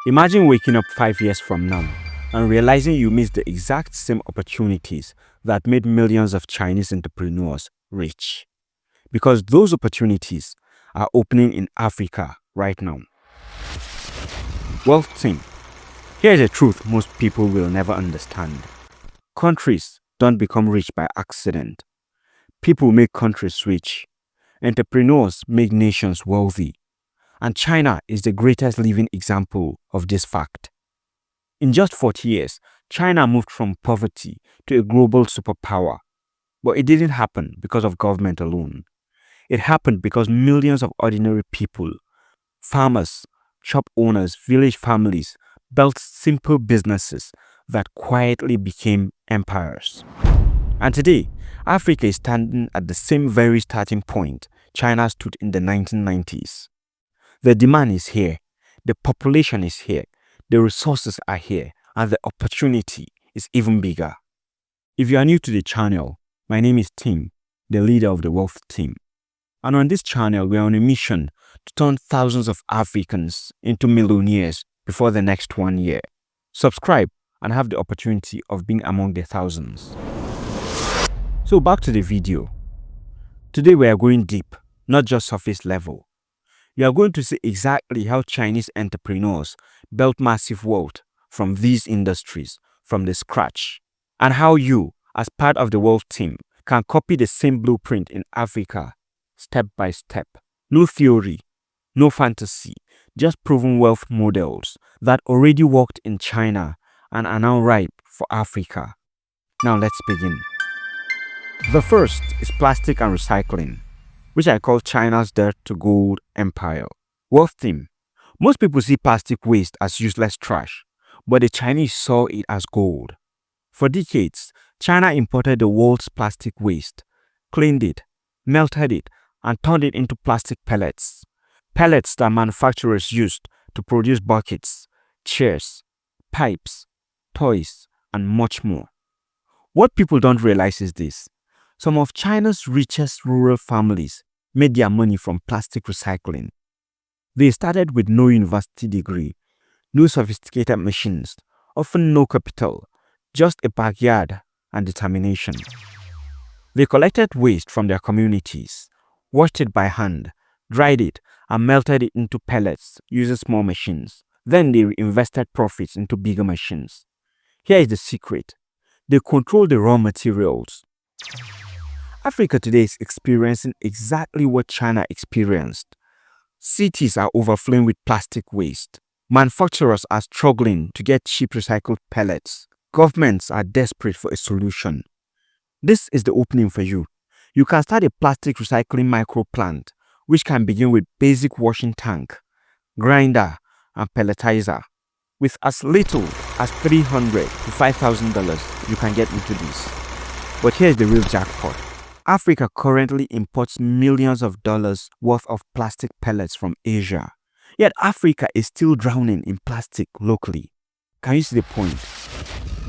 Imagine waking up 5 years from now and realizing you missed the exact same opportunities that made millions of Chinese entrepreneurs rich. Because those opportunities are opening in Africa right now. Wealth team. Here's the truth most people will never understand. Countries don't become rich by accident. People make countries rich. Entrepreneurs make nations wealthy. And China is the greatest living example of this fact. In just 40 years, China moved from poverty to a global superpower. But it didn't happen because of government alone. It happened because millions of ordinary people, farmers, shop owners, village families, built simple businesses that quietly became empires. And today, Africa is standing at the same very starting point China stood in the 1990s. The demand is here, the population is here, the resources are here, and the opportunity is even bigger. If you are new to the channel, my name is Tim, the leader of the Wealth Team. And on this channel, we are on a mission to turn thousands of Africans into millionaires before the next 1 year. Subscribe and have the opportunity of being among the thousands. So back to the video. Today we are going deep, not just surface level. You are going to see exactly how Chinese entrepreneurs built massive wealth from these industries from the scratch, and how you, as part of the Wealth Team, can copy the same blueprint in Africa, step by step. No theory, no fantasy, just proven wealth models that already worked in China and are now ripe for Africa. Now let's begin. The first is plastic and recycling, which I call China's dirt to gold empire. Wealth Team. Most people see plastic waste as useless trash, but the Chinese saw it as gold. For decades, China imported the world's plastic waste, cleaned it, melted it, and turned it into plastic pellets. Pellets that manufacturers used to produce buckets, chairs, pipes, toys, and much more. What people don't realize is this. Some of China's richest rural families made their money from plastic recycling. They started with no university degree, no sophisticated machines, often no capital, just a backyard and determination. They collected waste from their communities, washed it by hand, dried it, and melted it into pellets using small machines. Then they reinvested profits into bigger machines. Here is the secret. They control the raw materials. Africa today is experiencing exactly what China experienced. Cities are overflowing with plastic waste. Manufacturers are struggling to get cheap recycled pellets. Governments are desperate for a solution. This is the opening for you. You can start a plastic recycling micro plant, which can begin with basic washing tank, grinder, and pelletizer. With as little as $300 to $5,000, you can get into this. But here's the real jackpot. Africa currently imports millions of dollars worth of plastic pellets from Asia. Yet Africa is still drowning in plastic locally. Can you see the point?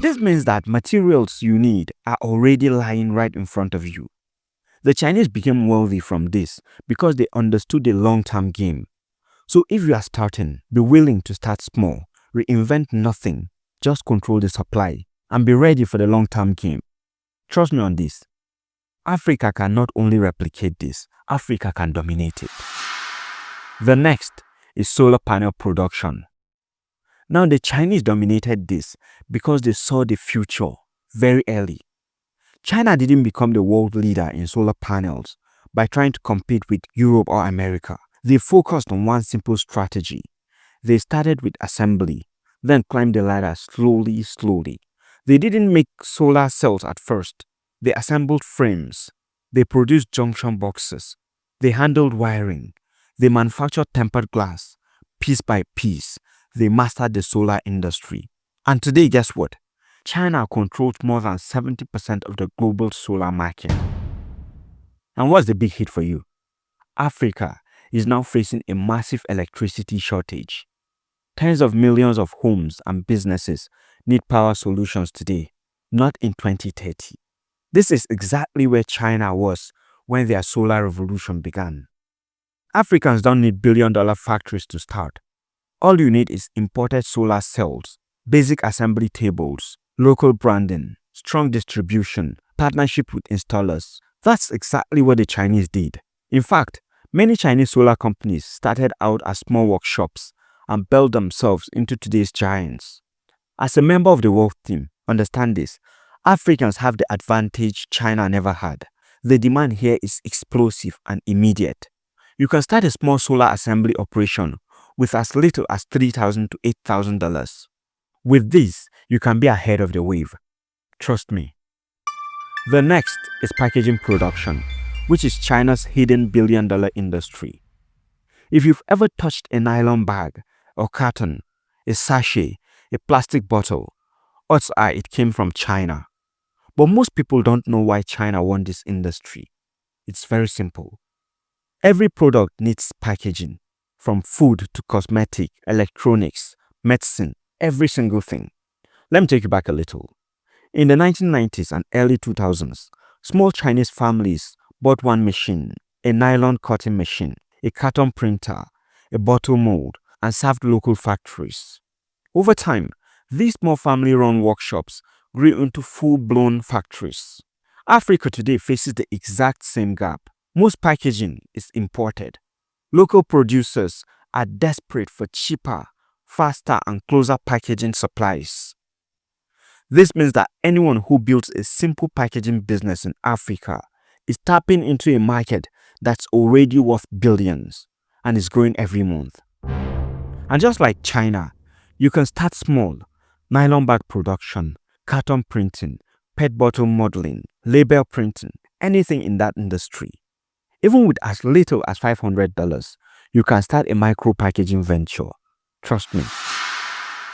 This means that materials you need are already lying right in front of you. The Chinese became wealthy from this because they understood the long-term game. So if you are starting, be willing to start small, reinvent nothing, just control the supply, and be ready for the long-term game. Trust me on this. Africa can not only replicate this, Africa can dominate it. The next is solar panel production. Now the Chinese dominated this because they saw the future very early. China didn't become the world leader in solar panels by trying to compete with Europe or America. They focused on one simple strategy. They started with assembly, then climbed the ladder slowly. They didn't make solar cells at first. They assembled frames. They produced junction boxes. They handled wiring. They manufactured tempered glass. Piece by piece, they mastered the solar industry. And today, guess what? China controls more than 70% of the global solar market. And what's the big hit for you? Africa is now facing a massive electricity shortage. Tens of millions of homes and businesses need power solutions today, not in 2030. This is exactly where China was when their solar revolution began. Africans don't need billion-dollar factories to start. All you need is imported solar cells, basic assembly tables, local branding, strong distribution, partnership with installers. That's exactly what the Chinese did. In fact, many Chinese solar companies started out as small workshops and built themselves into today's giants. As a member of the world team, understand this: Africans have the advantage China never had. The demand here is explosive and immediate. You can start a small solar assembly operation with as little as $3,000 to $8,000. With this, you can be ahead of the wave. Trust me. The next is packaging production, which is China's hidden billion-dollar industry. If you've ever touched a nylon bag, or carton, a sachet, a plastic bottle, odds are it came from China. But most people don't know why China won this industry. It's very simple. Every product needs packaging, from food to cosmetic, electronics, medicine, every single thing. Let me take you back a little. In the 1990s and early 2000s, small Chinese families bought one machine, a nylon cutting machine, a carton printer, a bottle mold, and served local factories. Over time, these small family-run workshops grew into full-blown factories. Africa today faces the exact same gap. Most packaging is imported. Local producers are desperate for cheaper, faster, and closer packaging supplies. This means that anyone who builds a simple packaging business in Africa is tapping into a market that's already worth billions and is growing every month. And just like China, you can start small: nylon bag production, carton printing, PET bottle modeling, label printing, anything in that industry. Even with as little as $500, you can start a micro packaging venture. Trust me.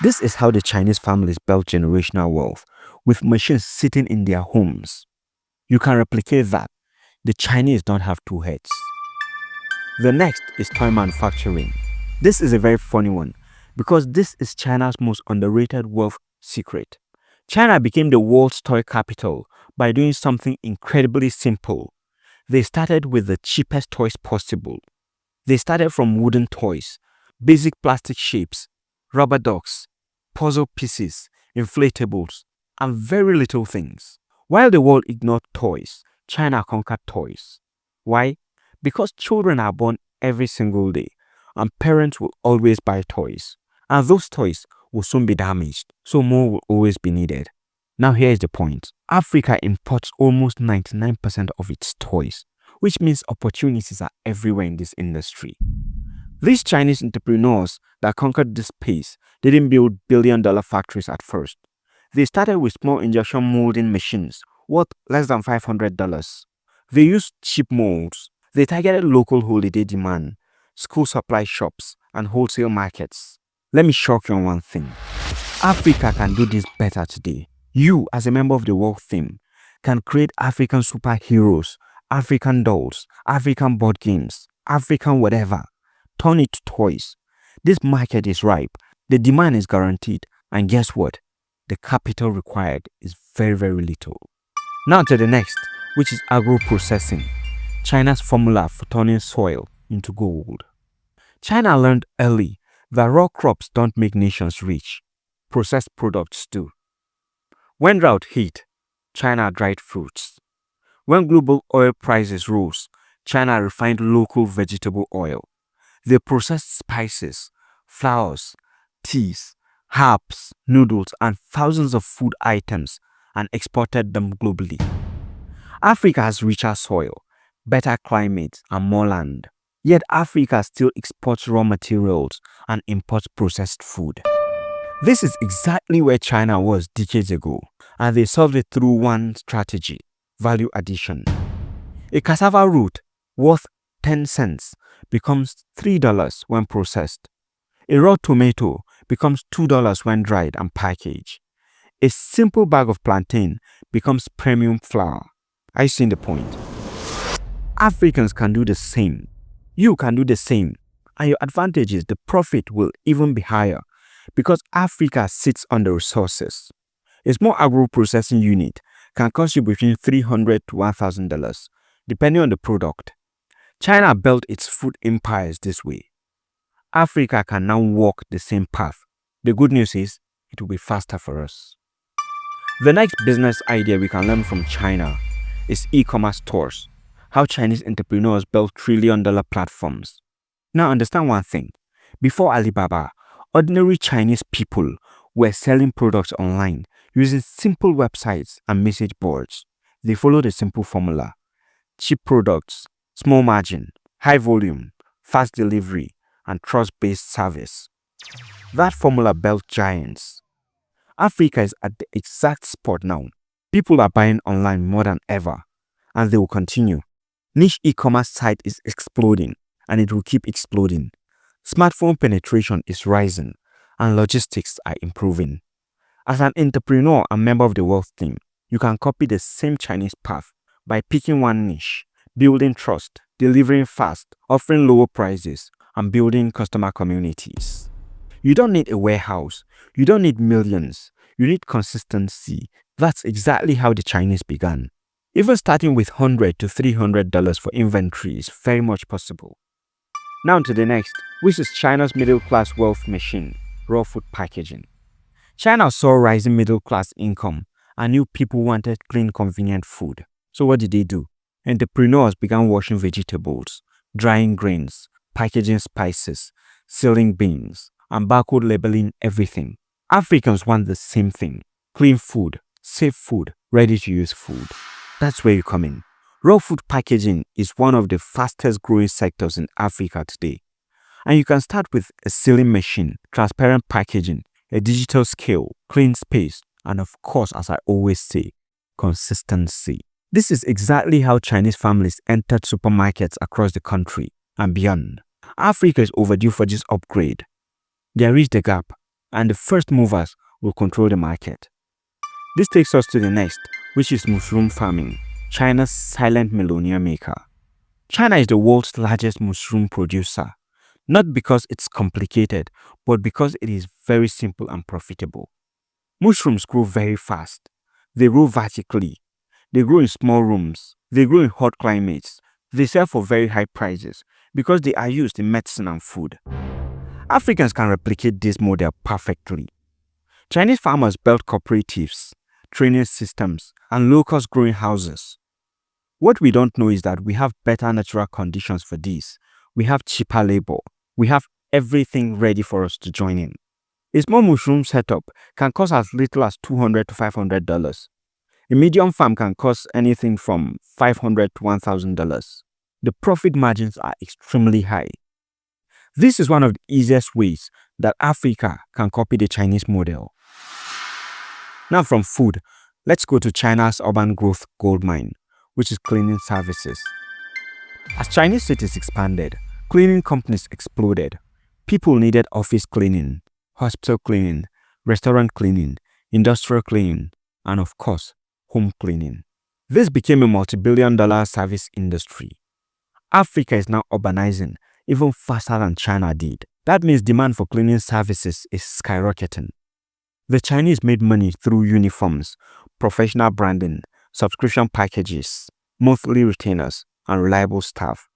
This is how the Chinese families built generational wealth, with machines sitting in their homes. You can replicate that. The Chinese don't have two heads. The next is toy manufacturing. This is a very funny one because this is China's most underrated wealth secret. China became the world's toy capital by doing something incredibly simple. They started with the cheapest toys possible. They started from wooden toys, basic plastic shapes, rubber ducks, puzzle pieces, inflatables, and very little things. While the world ignored toys, China conquered toys. Why? Because children are born every single day, and parents will always buy toys. And those toys will soon be damaged, so more will always be needed. Now here is the point. Africa imports almost 99% of its toys, which means opportunities are everywhere in this industry. These Chinese entrepreneurs that conquered this space didn't build billion-dollar factories at first. They started with small injection molding machines worth less than $500. They used cheap molds. They targeted local holiday demand, school supply shops, and wholesale markets. Let me shock you on one thing. Africa can do this better today. You, as a member of the world team, can create African superheroes, African dolls, African board games, African whatever. Turn it to toys. This market is ripe, the demand is guaranteed, and guess what? The capital required is very, very little. Now to the next, which is agro processing, China's formula for turning soil into gold. China learned early that raw crops don't make nations rich, processed products do. When drought hit, China dried fruits. When global oil prices rose, China refined local vegetable oil. They processed spices, flours, teas, herbs, noodles, and thousands of food items and exported them globally. Africa has richer soil, better climate, and more land. Yet Africa still exports raw materials and imports processed food. This is exactly where China was decades ago, and they solved it through one strategy: value addition. A cassava root worth 10 cents becomes $3 when processed. A raw tomato becomes $2 when dried and packaged. A simple bag of plantain becomes premium flour. Are you seeing the point? Africans can do the same. You can do the same. And your advantage is the profit will even be higher because Africa sits on the resources. A small agro processing unit can cost you between $300 to $1,000, depending on the product. China built its food empires this way. Africa can now walk the same path. The good news is, it will be faster for us. The next business idea we can learn from China is e-commerce stores. How Chinese entrepreneurs build trillion-dollar platforms. Now understand one thing. Before Alibaba, ordinary Chinese people were selling products online using simple websites and message boards. They followed a simple formula: cheap products, small margin, high volume, fast delivery, and trust-based service. That formula built giants. Africa is at the exact spot now. People are buying online more than ever, and they will continue. Niche e-commerce site is exploding, and it will keep exploding. Smartphone penetration is rising, and logistics are improving. As an entrepreneur and member of the wealth team, you can copy the same Chinese path by picking one niche, building trust, delivering fast, offering lower prices, and building customer communities. You don't need a warehouse. You don't need millions. You need consistency. That's exactly how the Chinese began. Even starting with $100 to $300 for inventory is very much possible. Now to the next, which is China's middle-class wealth machine, raw food packaging. China saw rising middle-class income and knew people wanted clean, convenient food. So what did they do? Entrepreneurs began washing vegetables, drying grains, packaging spices, sealing beans, and barcode labeling everything. Africans want the same thing: clean food, safe food, ready-to-use food. That's where you come in. Raw food packaging is one of the fastest growing sectors in Africa today. And you can start with a sealing machine, transparent packaging, a digital scale, clean space, and of course, as I always say, consistency. This is exactly how Chinese families entered supermarkets across the country and beyond. Africa is overdue for this upgrade. They have reached the gap, and the first movers will control the market. This takes us to the next, which is mushroom farming, China's silent millionaire maker. China is the world's largest mushroom producer, not because it's complicated, but because it is very simple and profitable. Mushrooms grow very fast. They grow vertically. They grow in small rooms. They grow in hot climates. They sell for very high prices because they are used in medicine and food. Africans can replicate this model perfectly. Chinese farmers built cooperatives, training systems, and low-cost growing houses. What we don't know is that we have better natural conditions for this. We have cheaper labor. We have everything ready for us to join in. A small mushroom setup can cost as little as $200 to $500. A medium farm can cost anything from $500 to $1,000. The profit margins are extremely high. This is one of the easiest ways that Africa can copy the Chinese model. Now from food, let's go to China's urban growth goldmine, which is cleaning services. As Chinese cities expanded, cleaning companies exploded. People needed office cleaning, hospital cleaning, restaurant cleaning, industrial cleaning, and of course, home cleaning. This became a multi-billion-dollar service industry. Africa is now urbanizing even faster than China did. That means demand for cleaning services is skyrocketing. The Chinese made money through uniforms, professional branding, subscription packages, monthly retainers, and reliable staff.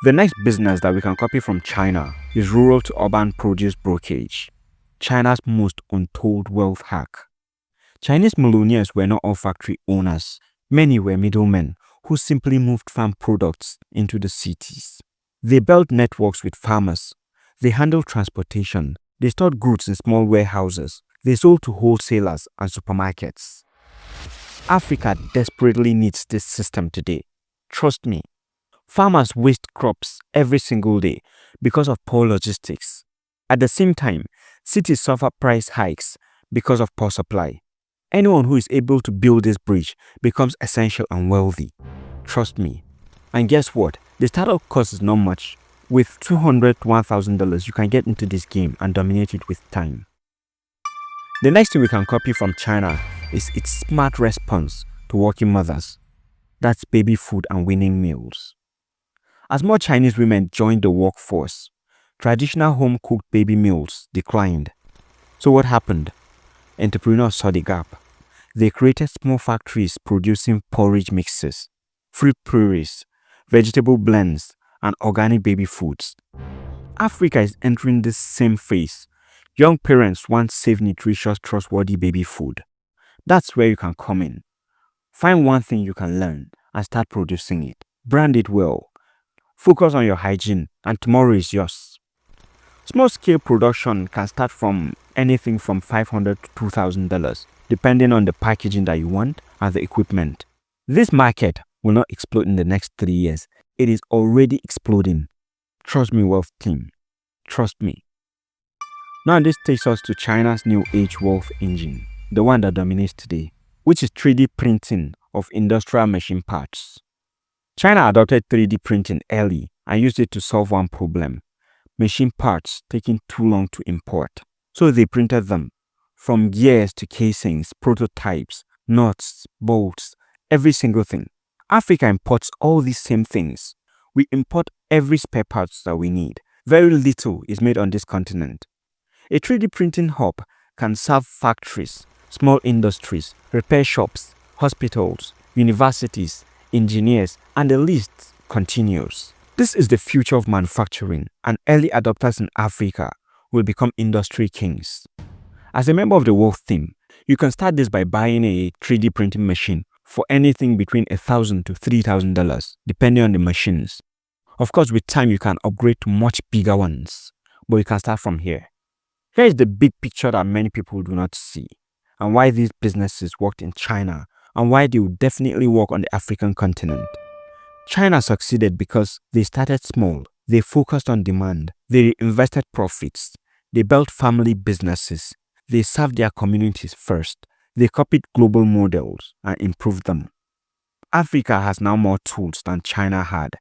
The next business that we can copy from China is rural to urban produce brokage, China's most untold wealth hack. Chinese millionaires were not all factory owners. Many were middlemen who simply moved farm products into the cities. They built networks with farmers. They handled transportation. They stored goods in small warehouses. They sold to wholesalers and supermarkets. Africa desperately needs this system today. Trust me. Farmers waste crops every single day because of poor logistics. At the same time, cities suffer price hikes because of poor supply. Anyone who is able to build this bridge becomes essential and wealthy. Trust me. And guess what? The startup cost is not much. With $200 to $1,000, you can get into this game and dominate it with time. The next thing we can copy from China is its smart response to working mothers. That's baby food and winning meals. As more Chinese women joined the workforce, traditional home-cooked baby meals declined. So what happened? Entrepreneurs saw the gap. They created small factories producing porridge mixes, fruit purees, vegetable blends, and organic baby foods. Africa is entering this same phase. Young parents want safe, nutritious, trustworthy baby food. That's where you can come in. Find one thing you can learn and start producing it. Brand it well. Focus on your hygiene, and tomorrow is yours. Small scale production can start from anything from $500 to $2,000, depending on the packaging that you want and the equipment. This market will not explode in the next 3 years. It is already exploding. Trust me, wealth team. Trust me. Now this takes us to China's new age wealth engine, the one that dominates today, which is 3D printing of industrial machine parts. China adopted 3D printing early and used it to solve one problem: machine parts taking too long to import. So they printed them, from gears to casings, prototypes, nuts, bolts, every single thing. Africa imports all these same things. We import every spare parts that we need. Very little is made on this continent. A 3D printing hub can serve factories, small industries, repair shops, hospitals, universities, engineers, and the list continues. This is the future of manufacturing, and early adopters in Africa will become industry kings. As a member of the wealth team, you can start this by buying a 3D printing machine for anything between $1,000 to $3,000, depending on the machines. Of course, with time, you can upgrade to much bigger ones, but you can start from here. Here is the big picture that many people do not see, and why these businesses worked in China, and why they will definitely work on the African continent. China succeeded because they started small, they focused on demand, they invested profits, they built family businesses, they served their communities first, they copied global models and improved them. Africa has now more tools than China had.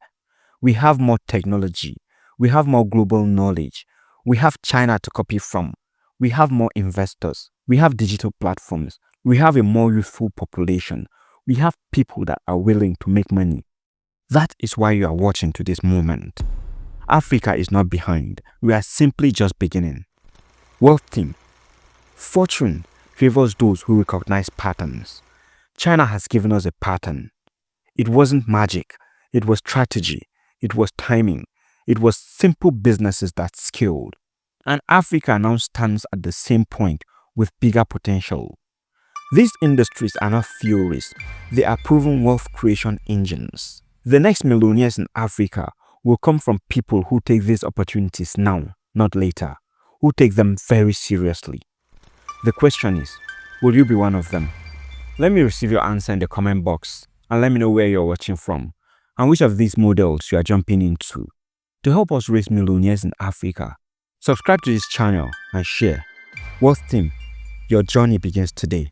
We have more technology, we have more global knowledge, we have China to copy from, we have more investors, we have digital platforms, we have a more youthful population, we have people that are willing to make money. That is why you are watching to this moment. Africa is not behind, we are simply just beginning. Wealth team. Fortune favors those who recognize patterns. China has given us a pattern. It wasn't magic, it was strategy, it was timing, it was simple businesses that scaled. And Africa now stands at the same point with bigger potential. These industries are not theories, they are proven wealth creation engines. The next millionaires in Africa will come from people who take these opportunities now, not later, who take them very seriously. The question is, will you be one of them? Let me receive your answer in the comment box and let me know where you're watching from and which of these models you are jumping into. To help us raise millionaires in Africa, subscribe to this channel and share. Wealth Team, your journey begins today.